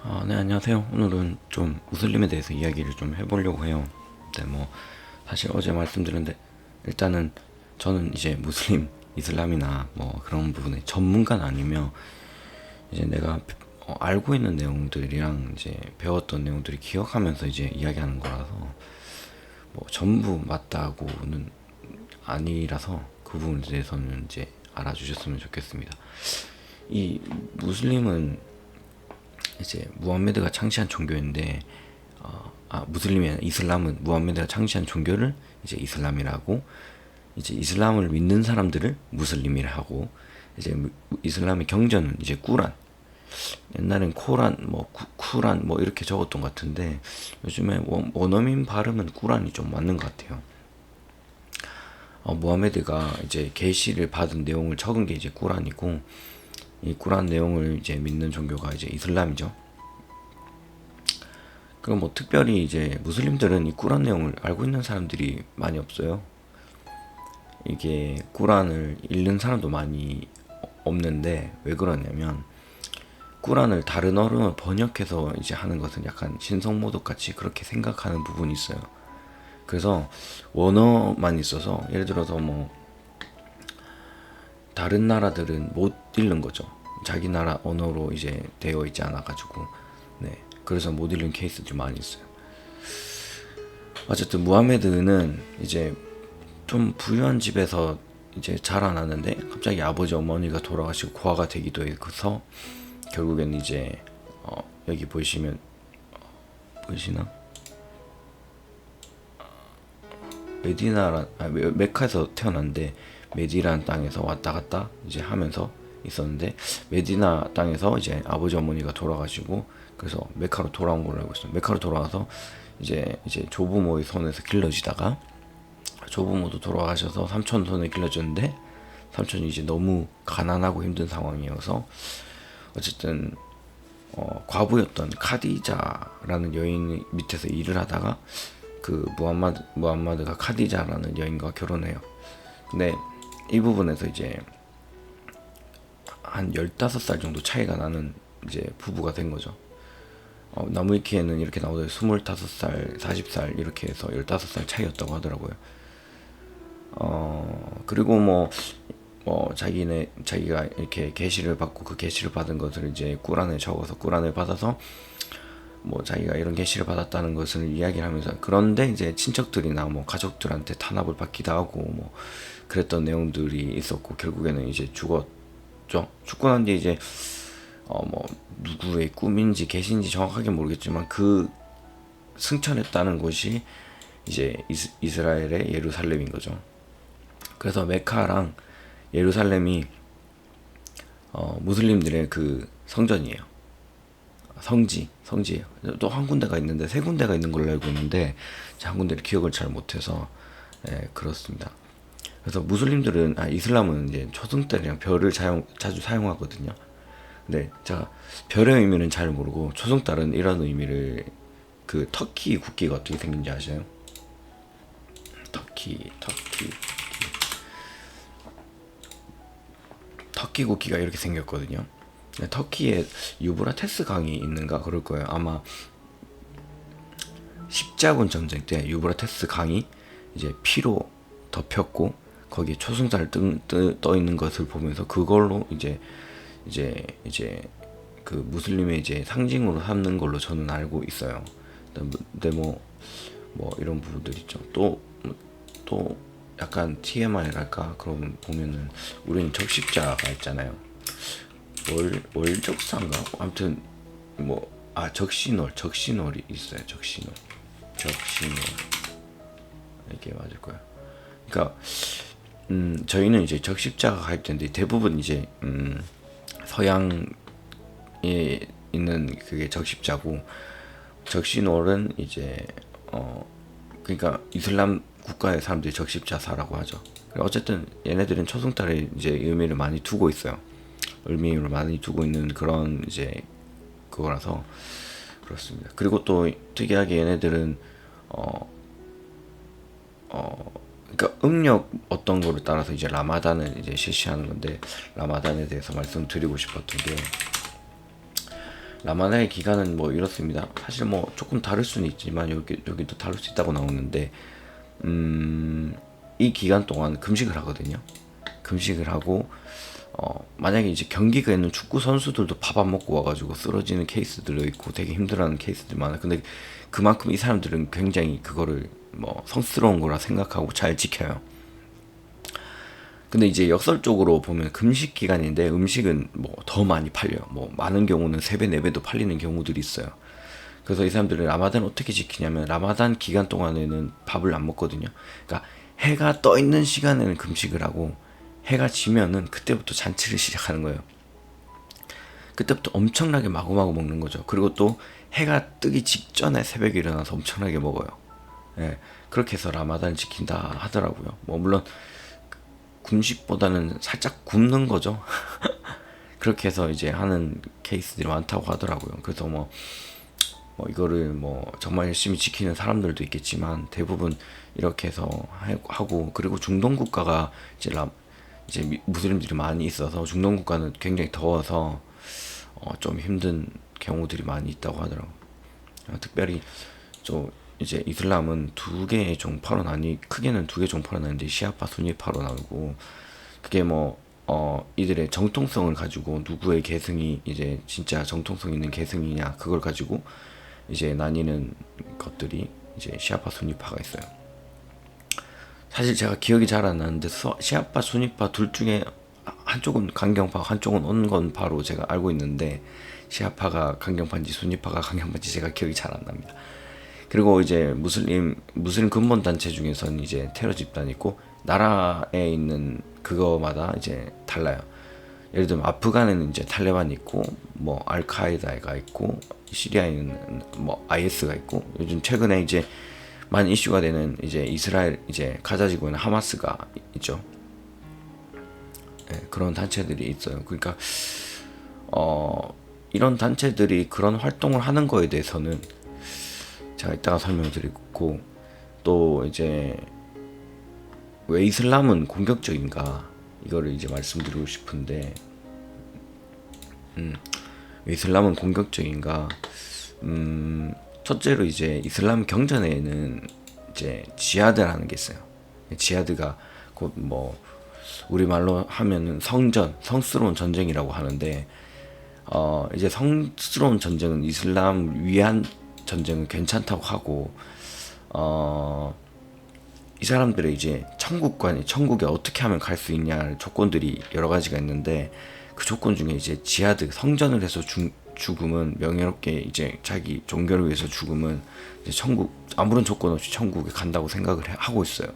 네, 안녕하세요. 오늘은 좀 무슬림에 대해서 이야기를 좀 해보려고 해요. 네, 뭐, 사실 어제 말씀드렸는데, 일단은 저는 이제 무슬림, 이슬람이나 뭐 그런 부분에 전문가는 아니며, 이제 내가 알고 있는 내용들이랑 이제 배웠던 내용들이 기억하면서 이제 이야기하는 거라서, 뭐 전부 맞다고는 아니라서 그 부분에 대해서는 이제 알아주셨으면 좋겠습니다. 이 무슬림은 이제 무함메드가 창시한 종교인데 무슬림이 아니라 이슬람은 무함메드가 창시한 종교를 이제 이슬람이라고, 이제 이슬람을 믿는 사람들을 무슬림이라 하고, 이제 이슬람의 경전은 이제 꾸란, 옛날엔 코란 뭐 쿠란 뭐 이렇게 적었던 것 같은데 요즘에 원어민 발음은 꾸란이 좀 맞는 것 같아요. 무하메드가 이제 계시를 받은 내용을 적은 게 이제 꾸란이고, 이 꾸란 내용을 이제 믿는 종교가 이제 이슬람이죠. 그럼 뭐 특별히 이제 무슬림들은 이 꾸란 내용을 알고 있는 사람들이 많이 없어요. 이게 꾸란을 읽는 사람도 많이 없는데, 왜 그러냐면 꾸란을 다른 언어로 번역해서 이제 하는 것은 약간 신성모독 같이 그렇게 생각하는 부분이 있어요. 그래서 원어만 있어서, 예를 들어서 뭐 다른 나라들은 못 읽는 거죠. 자기 나라 언어로 이제 되어 있지 않아 가지고. 네, 그래서 못 읽는 케이스들이 많이 있어요. 어쨌든 무하메드는 이제 좀 부유한 집에서 이제 자라나는데, 갑자기 아버지 어머니가 돌아가시고 고아가 되기도 해서 결국엔 이제 여기 보시면 보이시나? 메카에서 태어났는데 메디라는 땅에서 왔다 갔다 이제 하면서 있었는데, 메디나 땅에서 이제 아버지 어머니가 돌아가시고 그래서 메카로 돌아온 걸로 알고 있어요. 메카로 돌아와서 이제 조부모의 손에서 길러지다가, 조부모도 돌아가셔서 삼촌 손에 길러졌는데 삼촌이 이제 너무 가난하고 힘든 상황이어서 어쨌든 과부였던 카디자라는 여인 밑에서 일을 하다가 그 무함마드가 카디자라는 여인과 결혼해요. 근데 이 부분에서 이제 한 15살 정도 차이가 나는 이제 부부가 된 거죠. 나무위키에는 이렇게 나오더라고요. 25살, 40살 이렇게 해서 15살 차이였다고 하더라고요. 그리고 자기가 이렇게 계시를 받고 그 계시를 받은 것을 이제 꾸란에 적어서 꾸란을 받아서 뭐 자기가 이런 계시를 받았다는 것을 이야기를 하면서, 그런데 이제 친척들이나 뭐 가족들한테 탄압을 받기도 하고 뭐 그랬던 내용들이 있었고, 결국에는 이제 죽었죠. 죽고 난 뒤에 이제 뭐 누구의 꿈인지 계신지 정확하게 모르겠지만 그 승천했다는 곳이 이제 이스라엘의 예루살렘인 거죠. 그래서 메카랑 예루살렘이 무슬림들의 그 성전이에요. 성지예요. 또 한 군데가 있는데, 세 군데가 있는 걸로 알고 있는데 한 군데를 기억을 잘 못해서, 그렇습니다. 그래서 무슬림들은 이슬람은 이제 초승달이랑 별을 자주 사용하거든요. 근데 제가 별의 의미는 잘 모르고 초승달은 이런 의미를, 그 터키 국기가 어떻게 생긴지 아세요? 터키 국기가 이렇게 생겼거든요. 터키에 유브라테스 강이 있는가 그럴 거예요. 아마 십자군 전쟁 때 유브라테스 강이 이제 피로 덮였고 거기에 초승달 떠 있는 것을 보면서 그걸로 이제 그 무슬림의 이제 상징으로 삼는 걸로 저는 알고 있어요. 근데 뭐 이런 부분들 있죠. 또 약간 TMI랄까, 그러면 보면은 우리는 적십자가 있잖아요. 월적사인가? 아무튼 적신월이 있어요. 적신월 이게 맞을 거야. 그러니까 저희는 이제 적십자가 가입되는데 대부분 이제 서양에 있는 그게 적십자고, 적신월은 이제 그러니까 이슬람 국가의 사람들이 적십자사라고 하죠. 어쨌든 얘네들은 초승달에 이제 의미를 많이 두고 있어요. 의미를 많이 두고 있는 그런 이제 그거라서 그렇습니다. 그리고 또 특이하게 얘네들은 그러니까 음력 어떤 거를 따라서 이제 라마단을 이제 실시하는 건데, 라마단에 대해서 말씀드리고 싶었던 게, 라마단의 기간은 뭐 이렇습니다. 사실 뭐 조금 다를 수는 있지만 여기도 다를 수 있다고 나오는데 이 기간 동안 금식을 하거든요. 금식을 하고 만약에 이제 경기가 있는 축구 선수들도 밥 안 먹고 와가지고 쓰러지는 케이스들도 있고 되게 힘들어하는 케이스들 많아. 근데 그만큼 이 사람들은 굉장히 그거를 뭐 성스러운 거라 생각하고 잘 지켜요. 근데 이제 역설적으로 보면 금식 기간인데 음식은 뭐 더 많이 팔려요. 뭐 많은 경우는 3배, 4배도 팔리는 경우들이 있어요. 그래서 이 사람들은 라마단 어떻게 지키냐면 라마단 기간 동안에는 밥을 안 먹거든요. 그러니까 해가 떠 있는 시간에는 금식을 하고 해가 지면은 그때부터 잔치를 시작하는 거예요. 그때부터 엄청나게 마구마구 먹는 거죠. 그리고 또 해가 뜨기 직전에 새벽에 일어나서 엄청나게 먹어요. 예, 그렇게 해서 라마단을 지킨다 하더라고요. 뭐 물론 금식보다는 살짝 굶는 거죠. 그렇게 해서 이제 하는 케이스들이 많다고 하더라고요. 그래서 뭐 이거를 뭐 정말 열심히 지키는 사람들도 있겠지만 대부분 이렇게 해서 하고, 그리고 중동 국가가 이제 무슬림들이 많이 있어서 중동 국가는 굉장히 더워서 좀 힘든 경우들이 많이 있다고 하더라고요. 특별히 이제 이슬람은 두 개의 종파로 크게는 두 개 종파로 나뉘는데 시아파 수니파로 나누고, 그게 이들의 정통성을 가지고 누구의 계승이 이제 진짜 정통성 있는 계승이냐 그걸 가지고 이제 나뉘는 것들이 이제 시아파 수니파가 있어요. 사실 제가 기억이 잘 안 나는데 시아파 수니파 둘 중에 한쪽은 강경파, 한쪽은 온건파로 제가 알고 있는데 시아파가 강경파인지 수니파가 강경파인지 제가 기억이 잘 안 납니다. 그리고 이제 무슬림 근본 단체 중에서는 이제 테러 집단이 있고 나라에 있는 그거마다 이제 달라요. 예를 들면 아프간에는 이제 탈레반이 있고 뭐 알카에다가 있고 시리아에는 뭐 IS가 있고 요즘 최근에 이제 많이 이슈가 되는 이제 이스라엘 이제 가자 지구에는 하마스가 있죠. 네, 그런 단체들이 있어요. 그러니까 이런 단체들이 그런 활동을 하는 거에 대해서는 제가 이따가 설명드리고, 또 이제 왜 이슬람은 공격적인가 이거를 이제 말씀드리고 싶은데, 왜 이슬람은 공격적인가? 첫째로 이제 이슬람 경전에는 이제 지하드라는 게 있어요. 지하드가 곧 뭐 우리말로 하면은 성스러운 전쟁이라고 하는데, 이제 성스러운 전쟁은 이슬람 위한 전쟁은 괜찮다고 하고, 이 사람들의 이제 천국에 어떻게 하면 갈 수 있냐 조건들이 여러 가지가 있는데, 그 조건 중에 이제 지하드, 성전을 해서 죽음은 명예롭게 이제 자기 종교를 위해서 죽음은 이제 천국, 아무런 조건 없이 천국에 간다고 생각을 하고 있어요.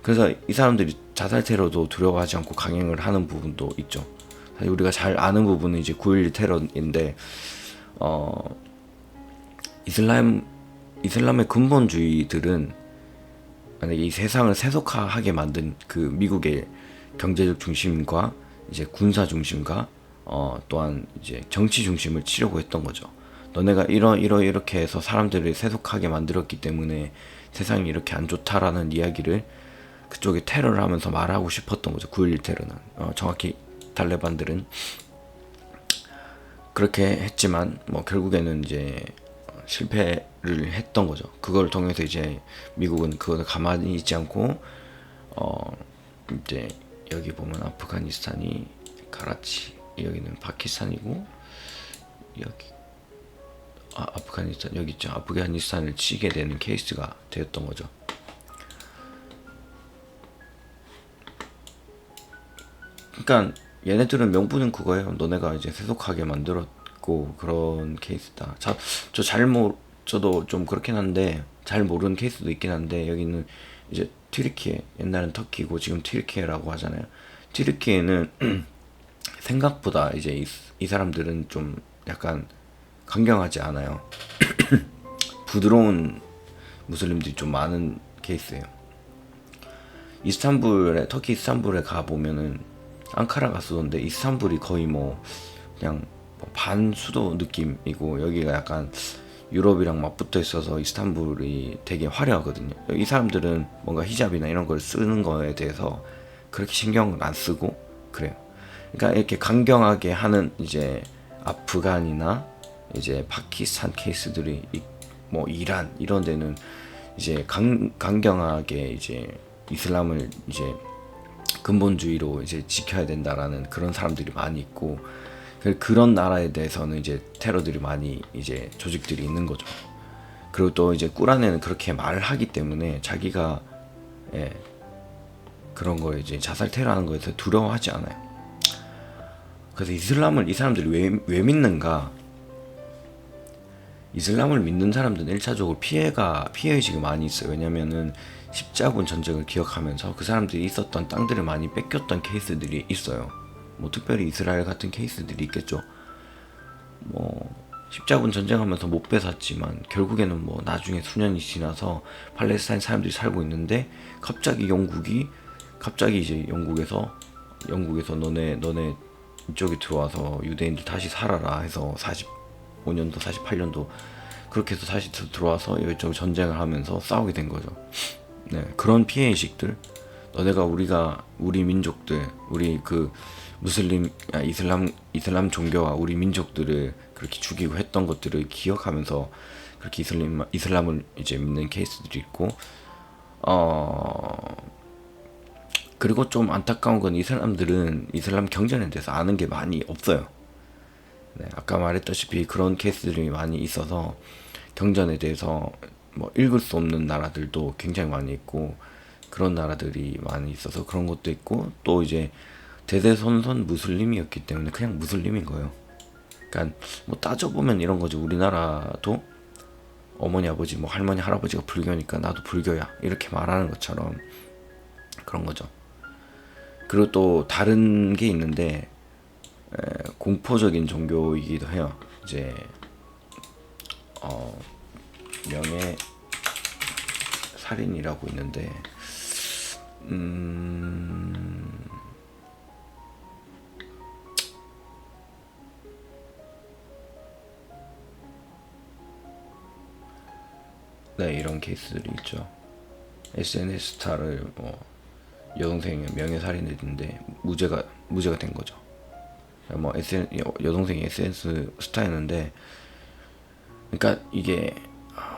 그래서 이 사람들이 자살 테러도 두려워하지 않고 강행을 하는 부분도 있죠. 사실 우리가 잘 아는 부분은 이제 9.11 테러인데, 이슬람의 근본주의들은 만약에 이 세상을 세속화하게 만든 그 미국의 경제적 중심과 이제 군사 중심과 또한 이제 정치 중심을 치려고 했던 거죠. 너네가 이렇게 해서 사람들을 세속하게 만들었기 때문에 세상이 이렇게 안 좋다라는 이야기를 그쪽에 테러를 하면서 말하고 싶었던 거죠. 9.11 테러는 정확히 탈레반들은 그렇게 했지만 뭐 결국에는 이제 실패를 했던 거죠. 그걸 통해서 이제 미국은 그걸 가만히 있지 않고 이제 여기 보면 아프가니스탄이 카라치, 여기는 파키스탄이고, 여기 아프가니스탄 여기 있죠. 아프가니스탄을 치게 되는 케이스가 되었던 거죠. 그러니까 얘네들은 명분은 그거예요. 너네가 이제 세속하게 만들었고 그런 케이스다. 저도 좀 그렇긴 한데 잘 모르는 케이스도 있긴 한데, 여기는 이제 튀르키예, 옛날엔 터키고 지금 튀르키예라고 하잖아요. 튀르키예는 생각보다 이제 이 사람들은 좀 약간 강경하지 않아요. 부드러운 무슬림들이 좀 많은 케이스예요. 터키 이스탄불에 가 보면은 앙카라가 수도인데 이스탄불이 거의 그냥 반 수도 느낌이고, 여기가 약간 유럽이랑 맞붙어 있어서 이스탄불이 되게 화려하거든요. 이 사람들은 뭔가 히잡이나 이런 걸 쓰는 거에 대해서 그렇게 신경을 안 쓰고 그래요. 그러니까 이렇게 강경하게 하는 이제 아프간이나 이제 파키스탄 케이스들이 뭐 이란 이런 데는 이제 강경하게 이제 이슬람을 이제 근본주의로 이제 지켜야 된다라는 그런 사람들이 많이 있고, 그런 나라에 대해서는 이제 테러들이 많이 이제 조직들이 있는 거죠. 그리고 또 이제 꾸란에는 그렇게 말을 하기 때문에 자기가 그런 거에 이제 자살 테러하는 거에 대해서 두려워하지 않아요. 그래서 이슬람을 이 사람들이 왜 믿는가? 이슬람을 믿는 사람들은 1차적으로 피해의식이 많이 있어요. 왜냐면은 십자군 전쟁을 기억하면서 그 사람들이 있었던 땅들을 많이 뺏겼던 케이스들이 있어요. 뭐 특별히 이스라엘 같은 케이스들이 있겠죠. 뭐 십자군 전쟁하면서 못 뺏었지만 결국에는 뭐 나중에 수년이 지나서 팔레스타인 사람들이 살고 있는데 갑자기 이제 영국에서 너네 이쪽에 들어와서 유대인들 다시 살아라 해서 45년도 48년도 그렇게 해서 다시 들어와서 이쪽 전쟁을 하면서 싸우게 된 거죠. 네, 그런 피해의식들, 우리 민족들, 우리 그 이슬람 종교와 우리 민족들을 그렇게 죽이고 했던 것들을 기억하면서 그렇게 이슬람을 이제 믿는 케이스들이 있고, 그리고 좀 안타까운 건 이 사람들은 이슬람 경전에 대해서 아는 게 많이 없어요. 네, 아까 말했다시피 그런 케이스들이 많이 있어서 경전에 대해서 뭐 읽을 수 없는 나라들도 굉장히 많이 있고, 그런 나라들이 많이 있어서 그런 것도 있고, 또 이제 대대손손 무슬림이었기 때문에 그냥 무슬림인 거예요. 그러니까 뭐 따져보면 이런 거죠. 우리나라도 어머니 아버지 뭐 할머니 할아버지가 불교니까 나도 불교야 이렇게 말하는 것처럼 그런 거죠. 그리고 또 다른 게 있는데 공포적인 종교이기도 해요. 이제 명예 살인이라고 있는데 네, 이런 케이스들이 있죠. SNS 스타를 뭐 여동생이 명예살인했는데 무죄가 된 거죠. 뭐 여동생이 SNS 스타였는데, 그러니까 이게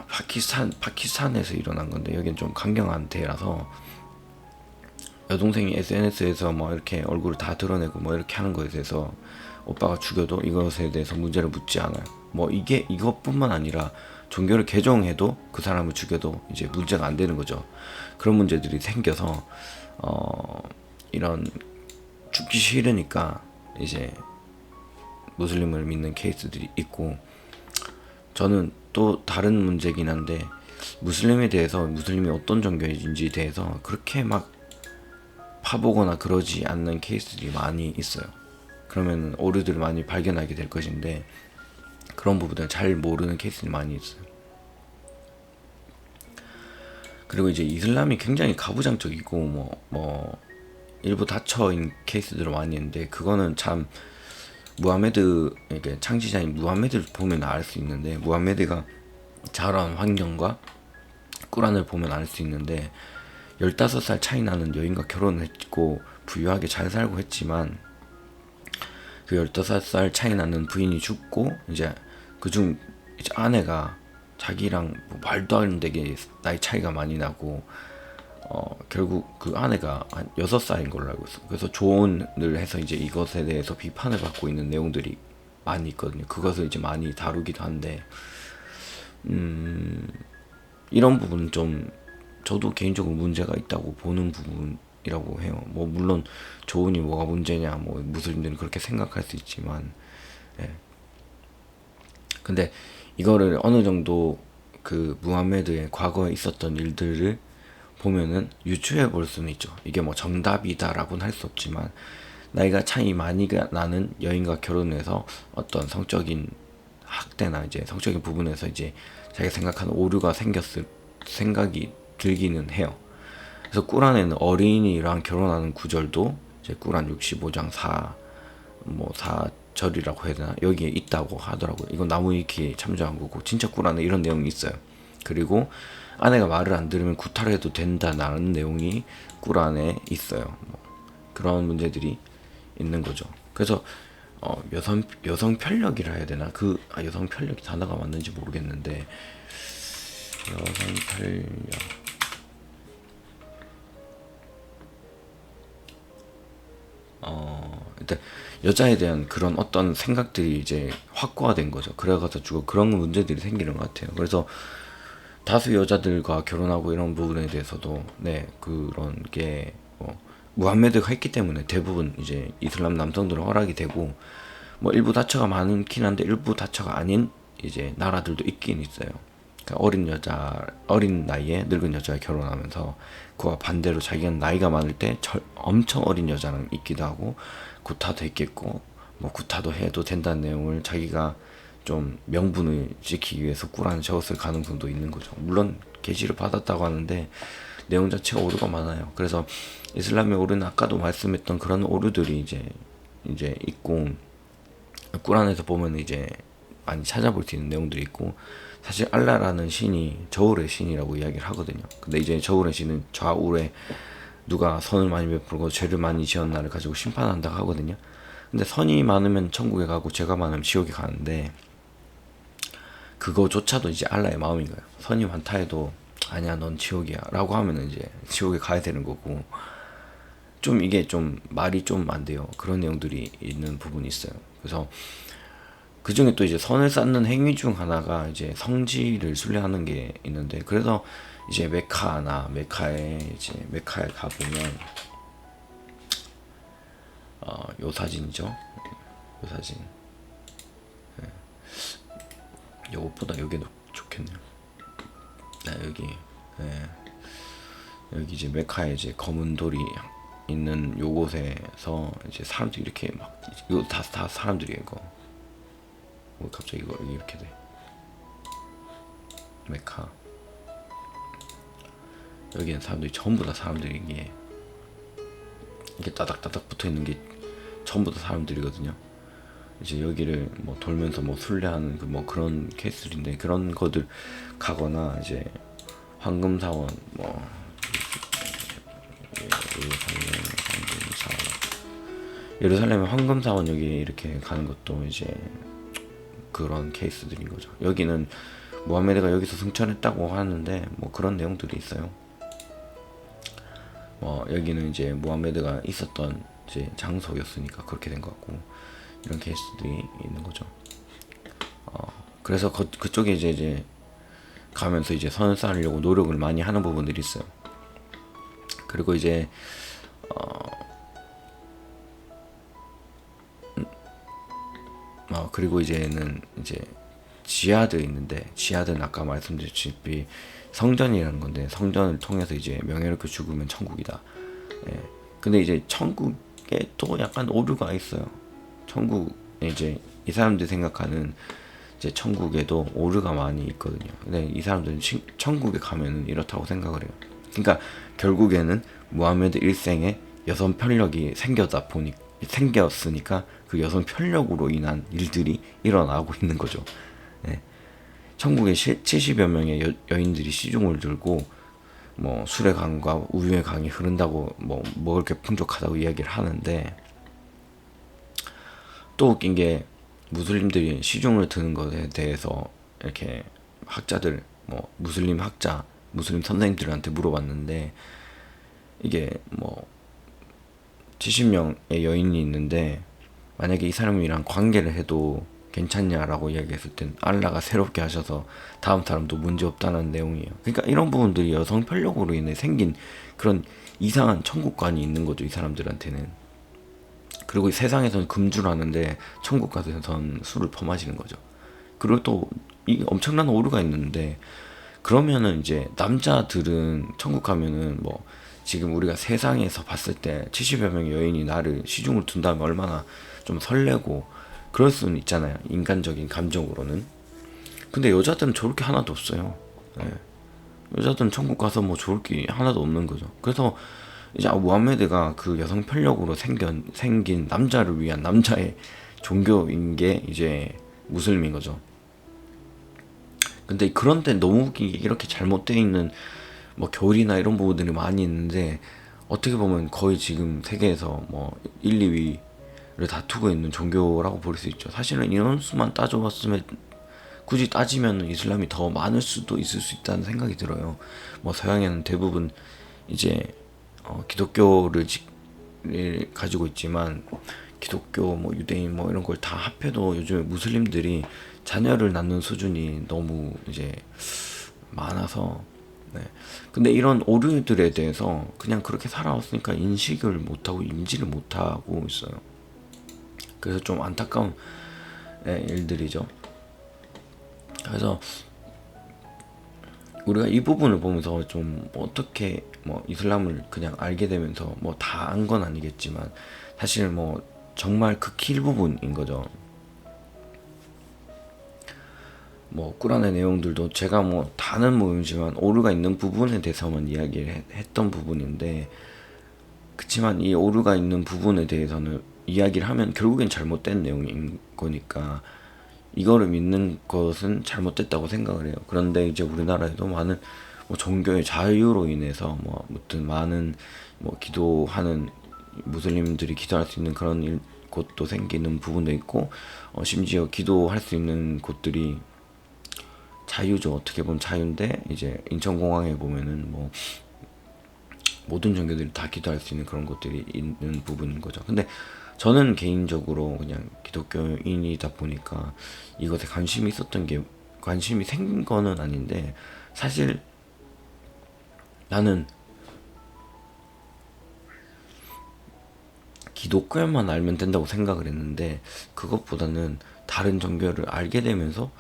파키스탄에서 일어난 건데 여긴 좀 강경한 데라서 여동생이 SNS에서 뭐 이렇게 얼굴을 다 드러내고 뭐 이렇게 하는 거에 대해서 오빠가 죽여도 이것에 대해서 문제를 묻지 않아요. 뭐 이것뿐만 아니라 종교를 개종해도 그 사람을 죽여도 이제 문제가 안 되는 거죠. 그런 문제들이 생겨서 이런 죽기 싫으니까 이제 무슬림을 믿는 케이스들이 있고, 저는 또 다른 문제긴 한데 무슬림에 대해서 무슬림이 어떤 종교인지에 대해서 그렇게 막 파보거나 그러지 않는 케이스들이 많이 있어요. 그러면 오류들을 많이 발견하게 될 것인데 그런 부분을 잘 모르는 케이스들이 많이 있어요. 그리고 이제 이슬람이 굉장히 가부장적이고 뭐 일부 닫혀있는 케이스들을 많이 있는데, 그거는 참 이게 창시자인 무함메드를 보면 알 수 있는데, 무함메드가 자라온 환경과 꾸란을 보면 알 수 있는데 15살 차이 나는 여인과 결혼했고 부유하게 잘 살고 했지만, 그 15살 차이 나는 부인이 죽고 이제 그중 이제 아내가 자기랑 뭐 말도 안 되게 나이 차이가 많이 나고 결국 그 아내가 한 6살인 걸로 알고 있어. 그래서 조언을 해서 이제 이것에 대해서 비판을 받고 있는 내용들이 많이 있거든요. 그것을 이제 많이 다루기도 한데 이런 부분은 좀 저도 개인적으로 문제가 있다고 보는 부분이라고 해요. 뭐 물론 조언이 뭐가 문제냐, 뭐 무슬림들은 그렇게 생각할 수 있지만, 예. 근데 이거를 어느 정도 그 무함메드의 과거에 있었던 일들을 보면은 유추해 볼 수는 있죠. 이게 뭐 정답이다라고는 할 수 없지만, 나이가 차이 많이 나는 여인과 결혼해서 어떤 성적인 학대나 이제 성적인 부분에서 이제 자기가 생각하는 오류가 생겼을 생각이 들기는 해요. 그래서 꾸란에는 어린이랑 결혼하는 구절도 이제 꾸란 65장 4절이라고 해야 되나? 여기에 있다고 하더라고요. 이건 나무위키에 참조한 거고 진짜 꾸란에 이런 내용이 있어요. 그리고 아내가 말을 안 들으면 구타를 해도 된다라는 내용이 꾸란에 있어요. 뭐 그런 문제들이 있는 거죠. 그래서 여성 편력이라 해야 되나? 여성 편력이 단어가 맞는지 모르겠는데 여성 편력 일단 여자에 대한 그런 어떤 생각들이 이제 확고화된 거죠. 그래가지고 그런 문제들이 생기는 것 같아요. 그래서 다수 여자들과 결혼하고 이런 부분에 대해서도 네 그런 게 무함메드가 했기 때문에 대부분 이제 이슬람 남성들은 허락이 되고 뭐 일부 다처가 많긴 한데 일부 다처가 아닌 이제 나라들도 있긴 있어요. 그러니까 어린 나이에 늙은 여자와 결혼하면서 그와 반대로 자기가 나이가 많을 때 엄청 어린 여자랑 있기도 하고 구타도 했겠고 뭐 구타도 해도 된다는 내용을 자기가 좀 명분을 지키기 위해서 꾸란을 적었을 가능성도 있는 거죠. 물론 계시를 받았다고 하는데 내용 자체가 오류가 많아요. 그래서 이슬람의 오류는 아까도 말씀했던 그런 오류들이 이제 있고 꾸란에서 보면 이제 많이 찾아볼 수 있는 내용들이 있고 사실 알라라는 신이 저울의 신이라고 이야기를 하거든요. 근데 이제 저울의 신은 좌우에 누가 선을 많이 베풀고 죄를 많이 지은 나를 가지고 심판한다고 하거든요. 근데 선이 많으면 천국에 가고 죄가 많으면 지옥에 가는데 그거조차도 이제 알라의 마음인 거예요. 선이 많다 해도 아니야 넌 지옥이야 라고 하면은 이제 지옥에 가야 되는 거고 좀 이게 좀 말이 좀 안 돼요. 그런 내용들이 있는 부분이 있어요. 그래서 그 중에 또 이제 선을 쌓는 행위 중 하나가 이제 성지를 순례하는 게 있는데 그래서 이제 메카에 가보면 요 사진이죠. 요 사진. 네. 요것보다 여기 좋겠네요. 네, 여기. 네. 여기 이제 메카에 이제 검은 돌이 있는 요곳에서 이제 사람들이 이렇게 막 이거 다 사람들이에요. 이거 뭐 갑자기 이거 이렇게 돼. 메카 여기는 사람들이 전부 다 사람들이 이게 따닥따닥 붙어 있는 게 전부 다 사람들이거든요. 이제 여기를 뭐 돌면서 뭐 순례하는 뭐 그런 케이스인데 그런 거들 가거나 이제 황금사원 뭐 예루살렘의 황금사원 여기 이렇게 가는 것도 이제 그런 케이스들인 거죠. 여기는 무함메드가 여기서 승천했다고 하는데 뭐 그런 내용들이 있어요. 여기는 이제 무함메드가 있었던 이제 장소였으니까 그렇게 된 것 같고 이런 케이스들이 있는 거죠. 그래서 그쪽에 이제 가면서 이제 선을 쌓으려고 노력을 많이 하는 부분들이 있어요. 그리고 이제 그리고 이제는 이제 지하드 있는데 지하드는 아까 말씀드렸다시피 성전이라는 건데 성전을 통해서 이제 명예롭게 죽으면 천국이다. 예. 근데 이제 천국에 또 약간 오류가 있어요. 천국에 이제 이 사람들이 생각하는 이제 천국에도 오류가 많이 있거든요. 근데 이 사람들은 천국에 가면은 이렇다고 생각을 해요. 그러니까 결국에는 무하메드 일생에 여성 편력이 생겼으니까 그 여성 편력으로 인한 일들이 일어나고 있는 거죠. 네. 천국에 70여 명의 여인들이 시중을 들고 뭐 술의 강과 우유의 강이 흐른다고 뭐 먹을 게 풍족하다고 이야기를 하는데 또 웃긴 게 무슬림들이 시중을 드는 것에 대해서 이렇게 학자들 뭐 무슬림 선생님들한테 물어봤는데 이게 뭐 70명의 여인이 있는데 만약에 이 사람이랑 관계를 해도 괜찮냐라고 이야기했을 땐 알라가 새롭게 하셔서 다음 사람도 문제없다는 내용이에요. 그러니까 이런 부분들이 여성 편력으로 인해 생긴 그런 이상한 천국관이 있는 거죠. 이 사람들한테는. 그리고 세상에서는 금주를 하는데 천국 가서는 술을 퍼마시는 거죠. 그리고 또 이 엄청난 오류가 있는데 그러면은 이제 남자들은 천국 가면은 뭐 지금 우리가 세상에서 봤을 때 70여 명의 여인이 나를 시중으로 둔다면 얼마나 좀 설레고 그럴 수는 있잖아요. 인간적인 감정으로는. 근데 여자들은 좋을 게 하나도 없어요. 네. 여자들은 천국 가서 뭐 좋을 게 하나도 없는 거죠. 그래서 이제 무함메드가 그 여성 편력으로 생긴 남자를 위한 남자의 종교인 게 이제 무슬림인 거죠. 근데 그런데 너무 웃기게 이렇게 잘못되어 있는 뭐 교리나 이런 부분들이 많이 있는데 어떻게 보면 거의 지금 세계에서 뭐 1, 2위 다투고 있는 종교라고 볼 수 있죠. 사실은 인원수만 따져봤으면 굳이 따지면 이슬람이 더 많을 수도 있을 수 있다는 생각이 들어요. 뭐 서양에는 대부분 이제 기독교를 가지고 있지만 기독교, 뭐 유대인 뭐 이런 걸 다 합해도 요즘에 무슬림들이 자녀를 낳는 수준이 너무 이제 많아서 네. 근데 이런 오류들에 대해서 그냥 그렇게 살아왔으니까 인식을 못하고 인지를 못하고 있어요. 그래서 좀 안타까운 일들이죠. 그래서 우리가 이 부분을 보면서 좀 어떻게 뭐 이슬람을 그냥 알게 되면서 뭐 다 안 건 아니겠지만 사실 뭐 정말 극히 일부분인 거죠. 뭐 꾸란의 내용들도 제가 뭐 다는 모르지만 오류가 있는 부분에 대해서만 이야기를 했던 부분인데, 그치만 이 오류가 있는 부분에 대해서는 이야기를 하면 결국엔 잘못된 내용인 거니까 이거를 믿는 것은 잘못됐다고 생각을 해요. 그런데 이제 우리나라에도 많은 뭐 종교의 자유로 인해서 뭐 아무튼 많은 뭐 기도하는 무슬림들이 기도할 수 있는 그런 곳도 생기는 부분도 있고, 심지어 기도할 수 있는 곳들이 자유죠. 어떻게 보면 자유인데 이제 인천공항에 보면은 뭐 모든 종교들이 다 기도할 수 있는 그런 곳들이 있는 부분인 거죠. 근데 저는 개인적으로 그냥 기독교인이다 보니까 이것에 관심이 생긴 거는 아닌데, 사실 나는 기독교만 알면 된다고 생각을 했는데, 그것보다는 다른 종교를 알게 되면서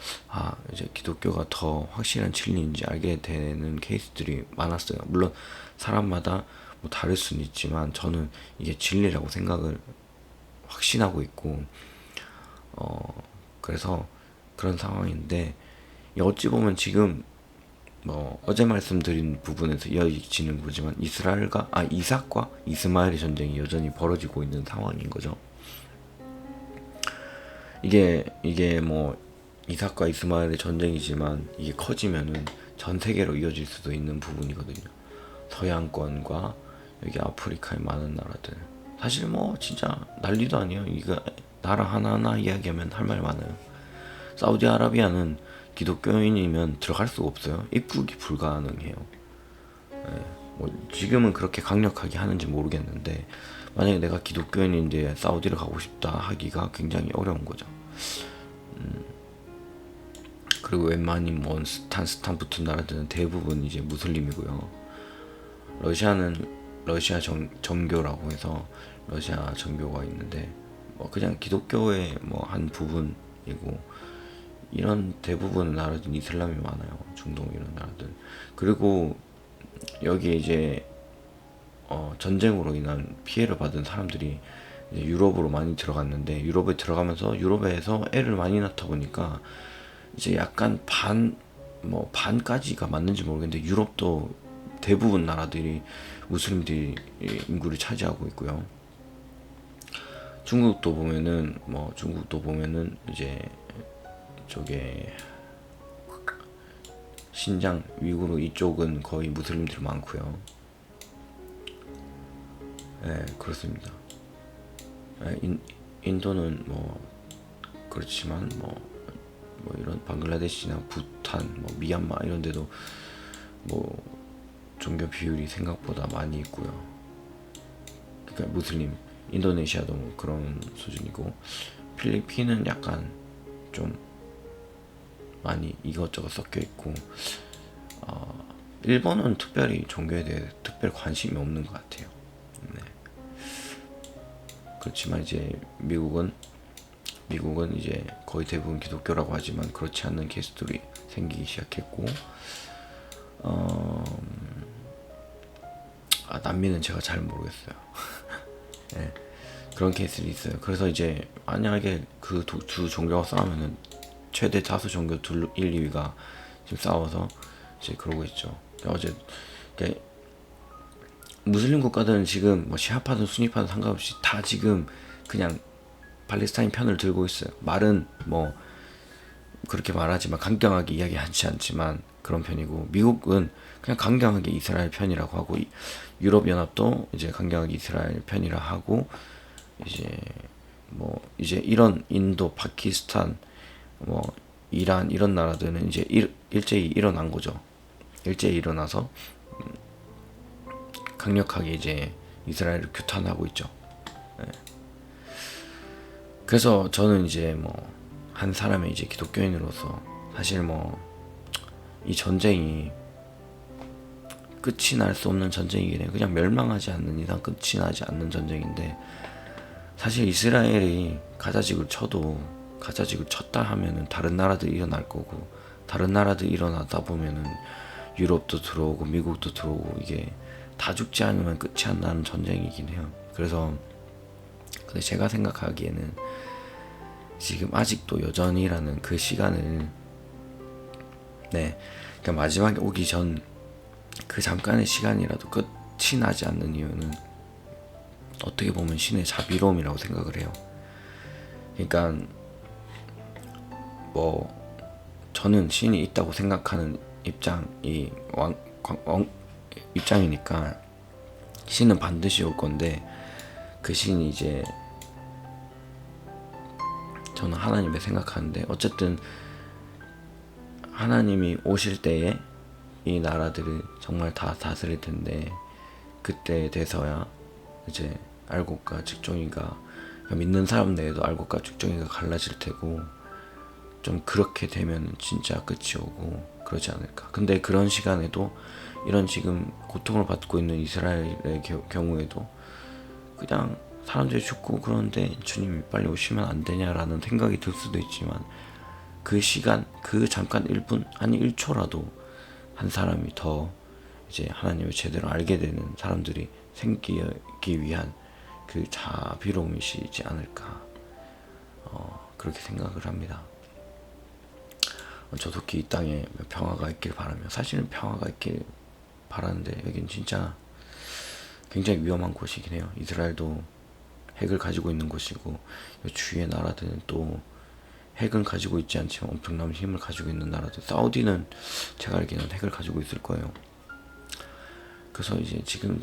이제 기독교가 더 확실한 진리인지 알게 되는 케이스들이 많았어요. 물론 사람마다 뭐 다를 수는 있지만 저는 이게 진리라고 생각을 확신하고 있고, 그래서 그런 상황인데, 어찌 보면 지금 뭐 어제 말씀드린 부분에서 이어지는 거지만 이삭과 이스마엘의 전쟁이 여전히 벌어지고 있는 상황인 거죠. 이게 뭐 이삭과 이스마엘의 전쟁이지만 이게 커지면은 전 세계로 이어질 수도 있는 부분이거든요. 서양권과 여기 아프리카의 많은 나라들, 사실 뭐 진짜 난리도 아니에요. 이거 나라 하나하나 이야기하면 할 말 많아요. 사우디아라비아는 기독교인이면 들어갈 수가 없어요. 입국이 불가능해요. 뭐 지금은 그렇게 강력하게 하는지 모르겠는데, 만약에 내가 기독교인인데 사우디를 가고 싶다 하기가 굉장히 어려운 거죠. 그리고 웬만히 뭐 스탄 붙은 나라들은 대부분 이제 무슬림이고요. 러시아는 러시아 정교라고 해서 러시아 정교가 있는데 뭐 그냥 기독교의 뭐 한 부분이고, 이런 대부분 나라들은 이슬람이 많아요. 중동 이런 나라들. 그리고 여기에 이제 전쟁으로 인한 피해를 받은 사람들이 이제 유럽으로 많이 들어갔는데, 유럽에 들어가면서 유럽에서 애를 많이 낳다 보니까 이제 약간 반까지가 맞는지 모르겠는데 유럽도 대부분 나라들이 무슬림들이 인구를 차지하고 있고요. 중국도 보면은 이제 저게 신장, 위구르 이쪽은 거의 무슬림들 많고요. 네, 그렇습니다. 네, 인도는 뭐 그렇지만 뭐 이런 방글라데시나 부탄, 뭐 미얀마 이런 데도 뭐 종교 비율이 생각보다 많이 있고요. 그러니까 무슬림, 인도네시아도 뭐 그런 수준이고, 필리핀은 약간 좀 많이 이것저것 섞여 있고, 일본은 특별히 종교에 대해 특별 관심이 없는 것 같아요. 네. 그렇지만 이제 미국은 이제 거의 대부분 기독교라고 하지만 그렇지 않는 케이스들이 생기기 시작했고, 남미는 제가 잘 모르겠어요. 네, 그런 케이스들이 있어요. 그래서 이제 만약에 그 두 종교가 싸우면은 최대 다수 종교 1, 2위가 지금 싸워서 이제 그러고 있죠. 어제 무슬림 국가들은 지금 뭐 시아파든 수니파든 상관없이 다 지금 그냥 팔레스타인 편을 들고 있어요. 말은 뭐 그렇게 말하지만 강경하게 이야기하지 않지만 그런 편이고, 미국은 그냥 강경하게 이스라엘 편이라고 하고, 유럽 연합도 이제 강경하게 이스라엘 편이라 하고, 이제 뭐 이제 이런 인도, 파키스탄, 뭐 이란 이런 나라들은 이제 일제히 일어난 거죠. 일제히 일어나서 강력하게 이제 이스라엘을 규탄하고 있죠. 예. 그래서 저는 이제 뭐 한 사람의 이제 기독교인으로서 사실 뭐 이 전쟁이 끝이 날 수 없는 전쟁이긴 해요. 그냥 멸망하지 않는 이상 끝이 나지 않는 전쟁인데, 사실 이스라엘이 가자직을 쳐도 가자직을 쳤다 하면은 다른 나라들이 일어날 거고, 다른 나라들이 일어나다 보면은 유럽도 들어오고 미국도 들어오고, 이게 다 죽지 않으면 끝이 안 나는 전쟁이긴 해요. 그래서 근데 제가 생각하기에는 지금 아직도 여전히라는 그 시간을, 네, 그러니까 마지막에 오기 전 그 잠깐의 시간이라도 끝이 나지 않는 이유는 어떻게 보면 신의 자비로움이라고 생각을 해요. 그러니까 뭐 저는 신이 있다고 생각하는 입장이니까 신은 반드시 올 건데, 그 신이 이제 저는 하나님을 생각하는데, 어쨌든 하나님이 오실 때에 이 나라들을 정말 다 다스릴 텐데, 그때 돼서야 이제 알곡과 직종이가, 믿는 사람 내에도 알곡과 직종이가 갈라질 테고, 좀 그렇게 되면 진짜 끝이 오고 그러지 않을까. 근데 그런 시간에도 이런 지금 고통을 받고 있는 이스라엘의 경우에도 그냥 사람들이 죽고 그런데 주님이 빨리 오시면 안 되냐라는 생각이 들 수도 있지만, 그 시간, 그 잠깐 1분 아니 1초라도 한 사람이 더 이제 하나님을 제대로 알게 되는 사람들이 생기기 위한 그 자비로움이시지 않을까, 그렇게 생각을 합니다. 저도 이 땅에 평화가 있길 바라며, 사실은 평화가 있길 바라는데 여긴 진짜 굉장히 위험한 곳이긴 해요. 이스라엘도 핵을 가지고 있는 곳이고, 주위의 나라들은 또 핵은 가지고 있지 않지만 엄청난 힘을 가지고 있는 나라들, 사우디는 제가 알기로는 핵을 가지고 있을 거예요. 그래서 이제 지금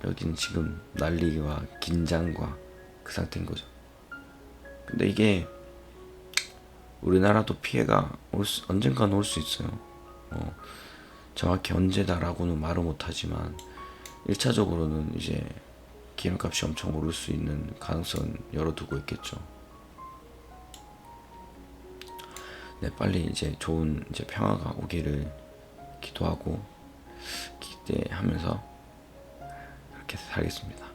여긴 지금 난리와 긴장과 그 상태인 거죠. 근데 이게 우리나라도 피해가 언젠가는 올 수 있어요. 정확히 언제다라고는 말을 못하지만 1차적으로는 이제 기름값이 엄청 오를 수 있는 가능성은 열어두고 있겠죠. 네, 빨리 이제 좋은 이제 평화가 오기를 기도하고 기대하면서 그렇게 살겠습니다.